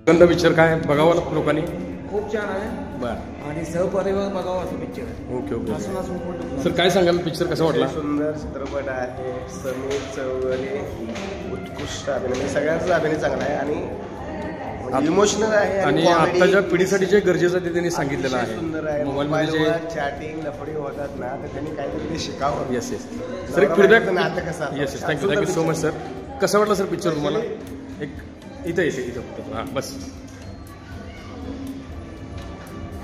गंध पिक्चर काय बघावं लोकांनी? खूप छान आहे. बरं. आणि सहपरिवार बघावं असं पिक्चर आहे. Okay okay. हसून सर काय सांगाल पिक्चर कसा वाटला? सुंदर चित्रपट आहे. समीर चौगुले उत्कृष्ट अभिनय, सगळ्यांचा अभिनय चांगला आहे आणि इमोशनल आहे आणि आताच्या पिढीसाठी जे गरजेचं ते त्यांनी सांगितलेलं आहे. सुंदर आहे. मोबाईलमध्ये जे चॅटिंग लफडी होतात ना, तर त्यांनी काहीतरी ते शिकावं. Yes yes. सर एक फीडबॅक. नाटक कसं yes thank you so much sir. कसा वाटला सर पिक्चर तुम्हाला? एक इथं इथं हां बस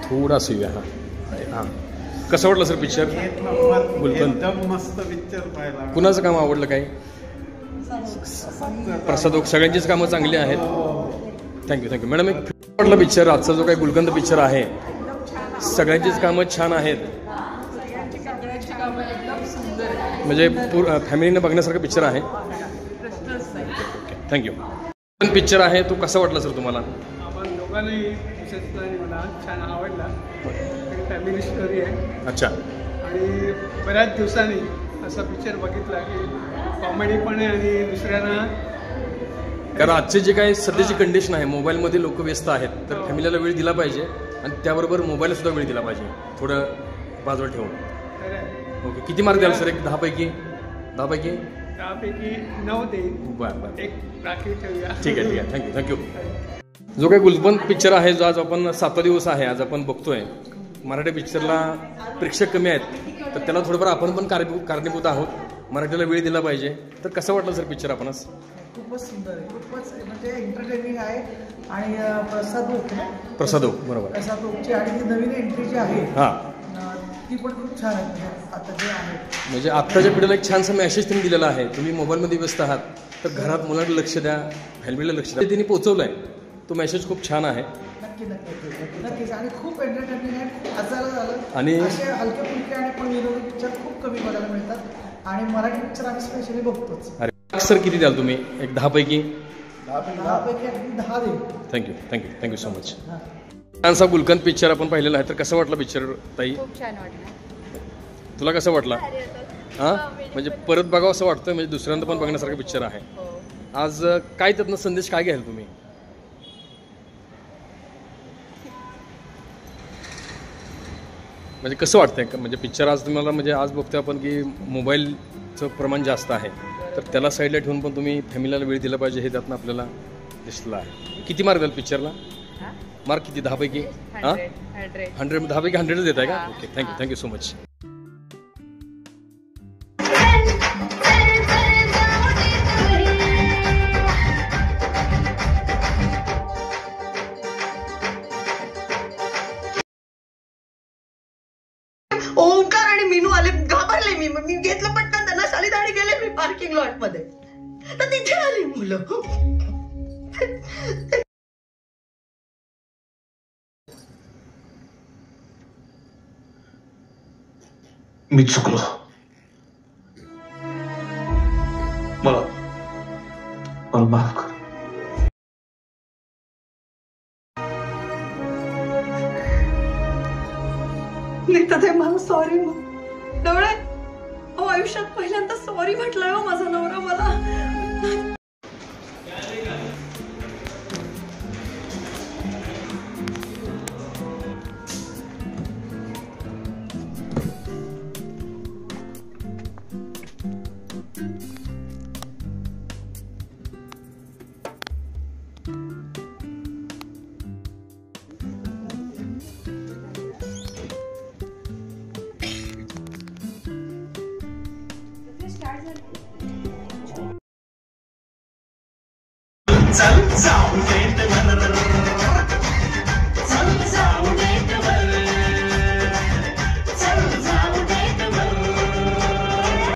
थोडा सुया. हां कसं वाटलं सर पिक्चर? गुलकंद मस्त पिक्चर पाहिला. कुणाचं काम आवडलं काही? प्रसाद ओक. सगळ्यांचीच कामं चांगली आहेत. Thank you madam. एक वाटलं पिक्चर आजचा जो काही गुलकंद पिक्चर आहे? सगळ्यांचीच कामं छान आहेत, म्हणजे फॅमिलीने बघण्यासारखं पिक्चर आहे. थँक्यू. पिक्चर आहे तो कसा वाटला सर तुम्हाला? आपण दोघांनाही विशेषतः मला छान आवडला. फॅमिली स्टोरी आहे. अच्छा. आणि बऱ्याच दिवसांनी असा पिक्चर बघितला की कॉमेडी पण आहे आणि दुसऱ्यांना, कारण आजचे जे काही सध्याची कंडिशन आहे, मोबाईलमध्ये लोक व्यस्त आहेत, तर फॅमिलीला वेळ दिला पाहिजे आणि त्याबरोबर मोबाईलला सुद्धा वेळ दिला पाहिजे, थोडं बाजूला ठेवून. ओके. किती मार्क द्याल सर? एक 10 पैकी 9 देईल. बरं. एक राखी ठेवूया. ठीक आहे. थँक्यू. जो काही गुलकंद पिक्चर आहे, जो आज आपण 7वा दिवस आहे, आज आपण बघतोय. मराठी पिक्चरला प्रेक्षक कमी आहेत, तर त्याला थोडंफार आपण पण कारणीभूत आहोत. मराठीला वेळ दिला पाहिजे. तर कसं वाटलं सर पिक्चर आपणास? खूपच सुंदर आहे. खूपच म्हणजे एंटरटेनिंग आहे. आणि प्रसाद ओक बरोबर. प्रसाद ओकची आणि ती नवीन एंट्री जी आहे ती पण खूप छान आहे. म्हणजे आता जे आहे, म्हणजे आत्ताच्या पिढीला एक छानसा मेसेज त्यांनी दिलेला आहे. तुम्ही मोबाईलमध्ये व्यस्त आहात, तर घरात मुलांना लक्ष द्या, फॅमिलीला लक्ष द्या. त्यांनी पोहोचवलं आहे. तो मेसेज खूप छान आहे. नक्कीच. आणि खूप एंटरटेनिंग आहे. खूप हसायला झालं. आणि असे हलके फुलके आणि पण विनोदी पिक्चर खूप कमी बघायला मिळतात. आणि मराठी पिक्चर आम्ही स्पेशली बघतोच. अरे सर किती द्याल तुम्ही? एक 10 पैकी? 10 पैकी अगदी 10 देईल. Thank you so much. छानसा गुलकंद पिक्चर आपण पाहिलेला आहे. तर कसं वाटलं पिक्चर ताई? खूप छान वाटलं. तुला कसं वाटला? हां म्हणजे परत बघावं असं वाटतं, म्हणजे दुसऱ्यांदा पण बघण्यासारखं पिक्चर आहे. आज काय त्यातनं संदेश काय घ्याल तुम्ही? म्हणजे कसं वाटतंय म्हणजे पिक्चर आज तुम्हाला? म्हणजे आज बघतोय आपण की मोबाईलचं प्रमाण जास्त आहे, तर त्याला साईडला ठेवून पण तुम्ही फॅमिलीला वेळ दिला पाहिजे, हे त्यातनं आपल्याला दिसलं आहे. किती मार्क द्याल पिक्चरला? मार्क किती? 10 पैकी? 100. 10 पैकी 100च देत आहे का? Okay. Thank you so much. Omkar आणि मीनू आले. घाबरले मी घेतलं पटकन त्यांना शालीत आणि गेले मी पार्किंग लॉट मध्ये. तर तिथे आली मुलं. मी चुकलो. मला माफ कर. ते मला सॉरी डोळे. आयुष्यात पहिल्यांदा सॉरी म्हटलंय हो माझा नवरा मला. चल जाऊ